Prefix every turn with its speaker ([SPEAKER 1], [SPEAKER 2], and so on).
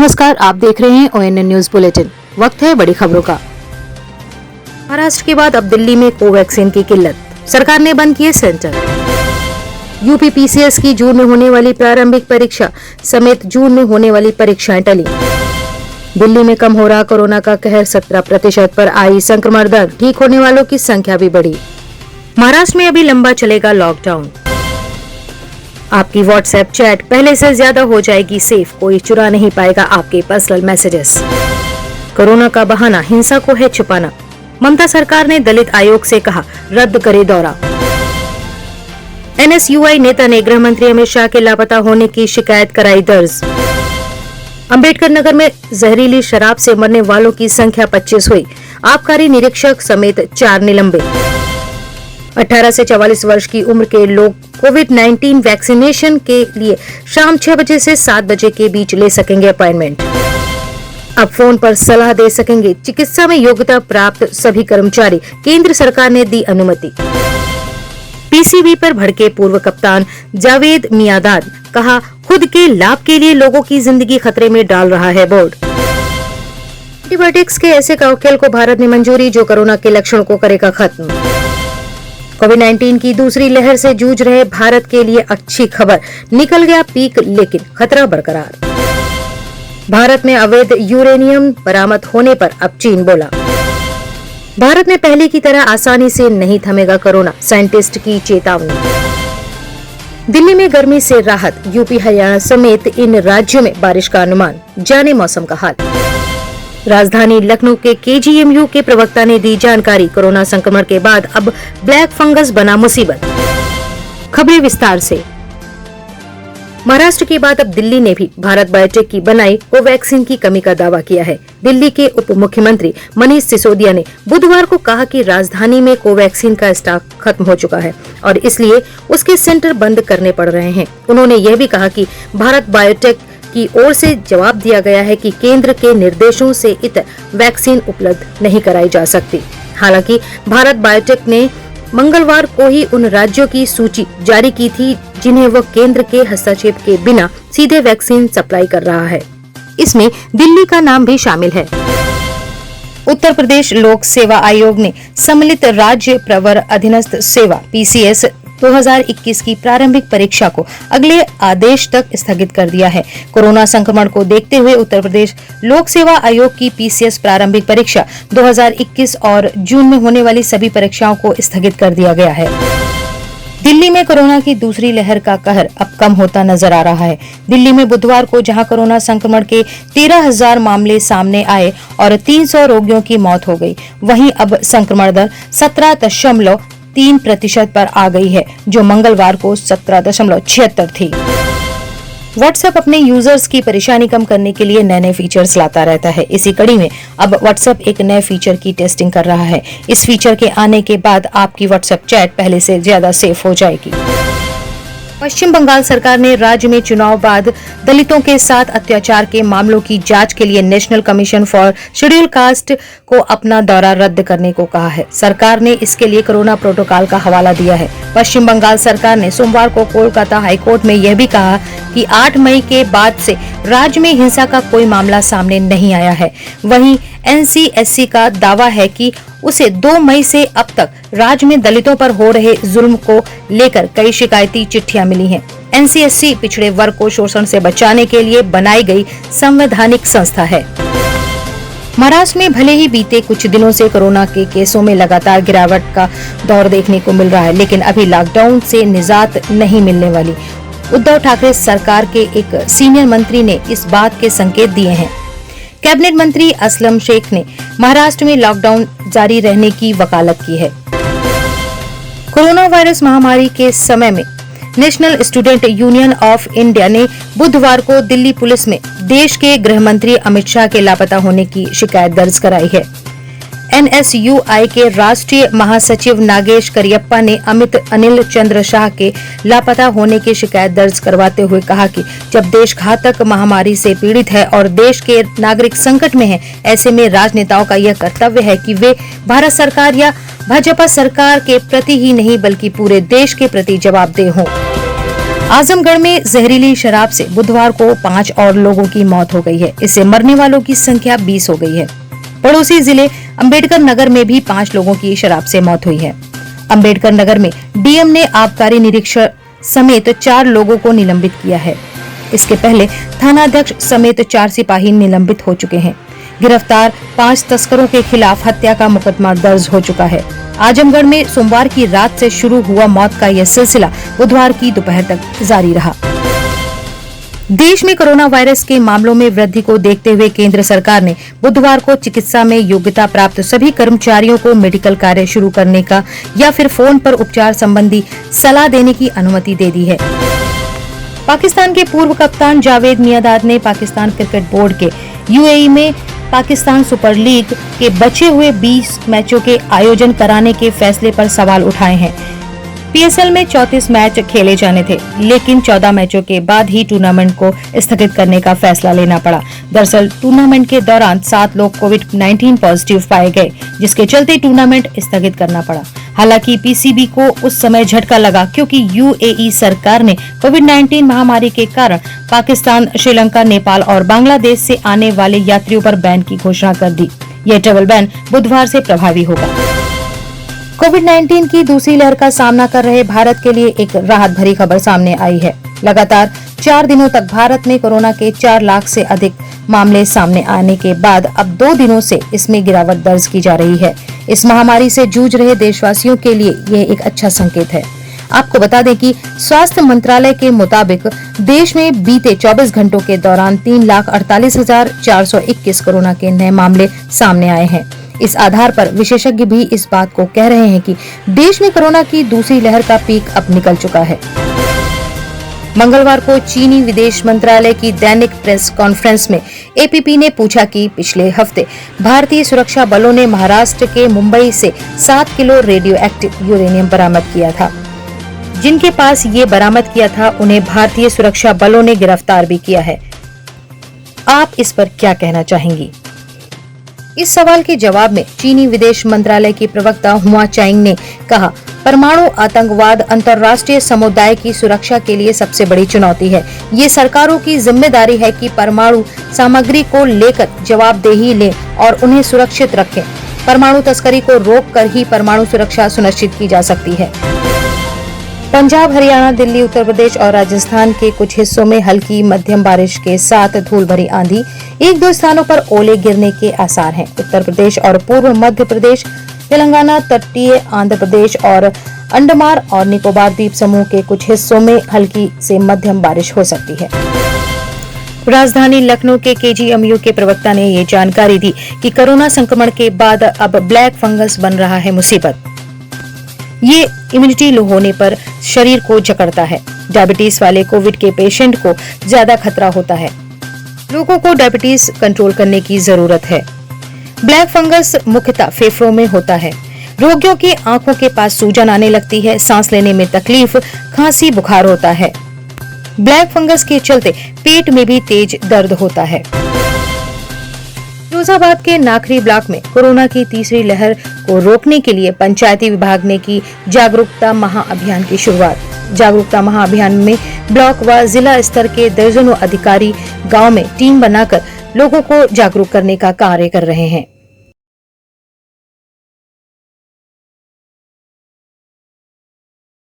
[SPEAKER 1] नमस्कार, आप देख रहे हैं ONN न्यूज बुलेटिन। वक्त है बड़ी खबरों का। महाराष्ट्र के बाद अब दिल्ली में कोवैक्सीन की किल्लत, सरकार ने बंद किए सेंटर। यूपी PCS की जून में होने वाली प्रारंभिक परीक्षा समेत जून में होने वाली परीक्षाएं टली। दिल्ली में कम हो रहा कोरोना का कहर, 17% पर आई संक्रमण दर, ठीक होने वालों की संख्या भी बढ़ी। महाराष्ट्र में अभी लंबा चलेगा लॉकडाउन। आपकी व्हाट्सएप चैट पहले से ज्यादा हो जाएगी सेफ, कोई चुरा नहीं पाएगा आपके पर्सनल मैसेजेस। कोरोना का बहाना हिंसा को है छुपाना, ममता सरकार ने दलित आयोग से कहा रद्द करे दौरा। NSUI नेता ने गृह मंत्री अमित शाह के लापता होने की शिकायत कराई दर्ज। अंबेडकर नगर में जहरीली शराब से मरने वालों की संख्या 25 हुई, आबकारी निरीक्षक समेत 4 निलंबित। 18 से 44 वर्ष की उम्र के लोग कोविड-19 वैक्सीनेशन के लिए शाम 6 बजे से 7 बजे के बीच ले सकेंगे अपॉइंटमेंट। अब फोन पर सलाह दे सकेंगे चिकित्सा में योग्यता प्राप्त सभी कर्मचारी, केंद्र सरकार ने दी अनुमति। PCB पर भड़के पूर्व कप्तान जावेद मियांदाद, कहा खुद के लाभ के लिए लोगों की जिंदगी खतरे में डाल रहा है बोर्ड। एंटीबायोटिक्स के ऐसे कॉकटेल को भारत ने मंजूरी, जो कोरोना के लक्षण को करेगा खत्म। कोविड-19 की दूसरी लहर से जूझ रहे भारत के लिए अच्छी खबर, निकल गया पीक लेकिन खतरा बरकरार। भारत में अवैध यूरेनियम बरामद होने पर अब चीन बोला। भारत में पहले की तरह आसानी से नहीं थमेगा कोरोना, साइंटिस्ट की चेतावनी। दिल्ली में गर्मी से राहत, यूपी हरियाणा समेत इन राज्यों में बारिश का अनुमान, जाने मौसम का हाल। राजधानी लखनऊ के KGMU के प्रवक्ता ने दी जानकारी, कोरोना संक्रमण के बाद अब ब्लैक फंगस बना मुसीबत। खबरें विस्तार से। महाराष्ट्र के बाद अब दिल्ली ने भी भारत बायोटेक की बनाई कोवैक्सीन की कमी का दावा किया है। दिल्ली के उप मुख्यमंत्री मनीष सिसोदिया ने बुधवार को कहा कि राजधानी में कोवैक्सीन का स्टॉक खत्म हो चुका है और इसलिए उसके सेंटर बंद करने पड़ रहे हैं। उन्होंने यह भी कहा कि भारत बायोटेक की ओर से जवाब दिया गया है कि केंद्र के निर्देशों से इतर वैक्सीन उपलब्ध नहीं कराई जा सकती। हालांकि भारत बायोटेक ने मंगलवार को ही उन राज्यों की सूची जारी की थी जिन्हें वह केंद्र के हस्तक्षेप के बिना सीधे वैक्सीन सप्लाई कर रहा है। इसमें दिल्ली का नाम भी शामिल है। उत्तर प्रदेश लोक सेवा आयोग ने सम्मिलित राज्य प्रवर अधीनस्थ सेवा PCS 2021 की प्रारंभिक परीक्षा को अगले आदेश तक स्थगित कर दिया है। कोरोना संक्रमण को देखते हुए उत्तर प्रदेश लोक सेवा आयोग की PCS प्रारंभिक परीक्षा 2021 और जून में होने वाली सभी परीक्षाओं को स्थगित कर दिया गया है। दिल्ली में कोरोना की दूसरी लहर का कहर अब कम होता नजर आ रहा है। दिल्ली में बुधवार को जहां कोरोना संक्रमण के 13,000 मामले सामने आए और 300 रोगियों की मौत हो गई, वहीं अब संक्रमण दर 17.3% पर आ गई है, जो मंगलवार को 17.76 थी। व्हाट्सएप अपने यूजर्स की परेशानी कम करने के लिए नए फीचर्स लाता रहता है। इसी कड़ी में अब व्हाट्सएप एक नए फीचर की टेस्टिंग कर रहा है। इस फीचर के आने के बाद आपकी व्हाट्सएप चैट पहले से ज्यादा सेफ हो जाएगी। पश्चिम बंगाल सरकार ने राज्य में चुनाव बाद दलितों के साथ अत्याचार के मामलों की जांच के लिए national commission for schedule caste को अपना दौरा रद्द करने को कहा है। सरकार ने इसके लिए कोरोना प्रोटोकॉल का हवाला दिया है। पश्चिम बंगाल सरकार ने सोमवार को कोलकाता हाईकोर्ट में यह भी कहा कि 8 मई के बाद से राज्य में हिंसा का कोई मामला सामने नहीं आया है। वहीं NCSC का दावा है कि उसे 2 मई से अब तक राज्य में दलितों पर हो रहे जुल्म को लेकर कई शिकायती चिट्ठियां मिली हैं। NCSC पिछड़े वर्ग को शोषण से बचाने के लिए बनाई गई संवैधानिक संस्था है। महाराष्ट्र में भले ही बीते कुछ दिनों से कोरोना के केसों में लगातार गिरावट का दौर देखने को मिल रहा है, लेकिन अभी लॉकडाउन से निजात नहीं मिलने वाली। उद्धव ठाकरे सरकार के एक सीनियर मंत्री ने इस बात के संकेत दिए हैं। कैबिनेट मंत्री असलम शेख ने महाराष्ट्र में लॉकडाउन जारी रहने की वकालत की है। कोरोना वायरस महामारी के समय में national student union of India ने बुधवार को दिल्ली पुलिस में देश के गृह मंत्री अमित शाह के लापता होने की शिकायत दर्ज कराई है। NSUI के राष्ट्रीय महासचिव नागेश करियप्पा ने अमित अनिल चंद्र शाह के लापता होने की शिकायत दर्ज करवाते हुए कहा कि जब देश घातक महामारी से पीड़ित है और देश के नागरिक संकट में हैं, ऐसे में राजनेताओं का यह कर्तव्य है कि वे भारत सरकार या भाजपा सरकार के प्रति ही नहीं बल्कि पूरे देश के प्रति जवाबदेह हों। आजमगढ़ में जहरीली शराब से बुधवार को 5 और लोगों की मौत हो गई है। इससे मरने वालों की संख्या 20 हो गई है। पड़ोसी जिले अंबेडकर नगर में भी 5 लोगों की शराब से मौत हुई है। अंबेडकर नगर में डीएम ने आबकारी निरीक्षक समेत 4 लोगों को निलंबित किया है। इसके पहले थानाध्यक्ष समेत 4 सिपाही निलंबित हो चुके हैं। गिरफ्तार 5 तस्करों के खिलाफ हत्या का मुकदमा दर्ज हो चुका है। आजमगढ़ में सोमवार की रात से शुरू हुआ मौत का यह सिलसिला बुधवार की दोपहर तक जारी रहा। देश में कोरोना वायरस के मामलों में वृद्धि को देखते हुए केंद्र सरकार ने बुधवार को चिकित्सा में योग्यता प्राप्त सभी कर्मचारियों को मेडिकल कार्य शुरू करने का या फिर फोन पर उपचार संबंधी सलाह देने की अनुमति दे दी है। पाकिस्तान के पूर्व कप्तान जावेद मियांदाद ने पाकिस्तान क्रिकेट बोर्ड के यूएई में पाकिस्तान सुपर लीग के बचे हुए 20 मैचों के आयोजन कराने के फैसले पर सवाल उठाए हैं। पीएसएल में 34 मैच खेले जाने थे, लेकिन 14 मैचों के बाद ही टूर्नामेंट को स्थगित करने का फैसला लेना पड़ा। दरअसल टूर्नामेंट के दौरान 7 लोग कोविड-19 पॉजिटिव पाए गए, जिसके चलते टूर्नामेंट स्थगित करना पड़ा। हालांकि पीसीबी को उस समय झटका लगा क्योंकि यूएई सरकार ने कोविड-19 महामारी के कारण पाकिस्तान, श्रीलंका, नेपाल और बांग्लादेश से आने वाले यात्रियों पर बैन की घोषणा कर दी। यह ट्रैवल बैन बुधवार से प्रभावी होगा। कोविड-19 की दूसरी लहर का सामना कर रहे भारत के लिए एक राहत भरी खबर सामने आई है। लगातार 4 दिनों तक भारत में कोरोना के 4 लाख से अधिक मामले सामने आने के बाद अब 2 दिनों से इसमें गिरावट दर्ज की जा रही है। इस महामारी से जूझ रहे देशवासियों के लिए यह एक अच्छा संकेत है। आपको बता दें कि स्वास्थ्य मंत्रालय के मुताबिक देश में बीते 24 घंटों के दौरान 3,48,421 कोरोना के नए मामले सामने आए हैं। इस आधार पर विशेषज्ञ भी इस बात को कह रहे हैं कि देश में कोरोना की दूसरी लहर का पीक अब निकल चुका है। मंगलवार को चीनी विदेश मंत्रालय की दैनिक प्रेस कॉन्फ्रेंस में एपीपी ने पूछा कि पिछले हफ्ते भारतीय सुरक्षा बलों ने महाराष्ट्र के मुंबई से 7 किलो रेडियो एक्टिव यूरेनियम बरामद किया था। जिनके पास ये बरामद किया था उन्हें भारतीय सुरक्षा बलों ने गिरफ्तार भी किया है। आप इस पर क्या कहना चाहेंगी? इस सवाल के जवाब में चीनी विदेश मंत्रालय की प्रवक्ता हुआ चाइंग ने कहा, परमाणु आतंकवाद अंतर्राष्ट्रीय समुदाय की सुरक्षा के लिए सबसे बड़ी चुनौती है। ये सरकारों की जिम्मेदारी है कि परमाणु सामग्री को लेकर जवाबदेही लें और उन्हें सुरक्षित रखें। परमाणु तस्करी को रोककर ही परमाणु सुरक्षा सुनिश्चित की जा सकती है। पंजाब, हरियाणा, दिल्ली, उत्तर प्रदेश और राजस्थान के कुछ हिस्सों में हल्की मध्यम बारिश के साथ धूल भरी आंधी, 1-2 स्थानों पर ओले गिरने के आसार हैं। उत्तर प्रदेश और पूर्व मध्य प्रदेश, तेलंगाना, तटीय आंध्र प्रदेश और अंडमान और निकोबार द्वीप समूह के कुछ हिस्सों में हल्की से मध्यम बारिश हो सकती है। राजधानी लखनऊ के केजीएमयू के प्रवक्ता ने ये जानकारी दी कि कोरोना संक्रमण के बाद अब ब्लैक फंगस बन रहा है मुसीबत। ये इम्यूनिटी लो होने पर शरीर को जकड़ता है। डायबिटीज वाले कोविड के पेशेंट को ज्यादा खतरा होता है। लोगों को डायबिटीज कंट्रोल करने की जरूरत है। ब्लैक फंगस मुख्यतः फेफड़ों में होता है। रोगियों की आंखों के पास सूजन आने लगती है, सांस लेने में तकलीफ, खांसी, बुखार होता है। ब्लैक फंगस के चलते पेट में भी तेज दर्द होता है। फिरोजाबाद के नाखरी ब्लॉक में कोरोना की तीसरी लहर को रोकने के लिए पंचायती विभाग ने की जागरूकता महाअभियान की शुरुआत। जागरूकता महाअभियान में ब्लॉक व जिला स्तर के दर्जनों अधिकारी गांव में टीम बनाकर लोगों को जागरूक करने का कार्य कर रहे हैं।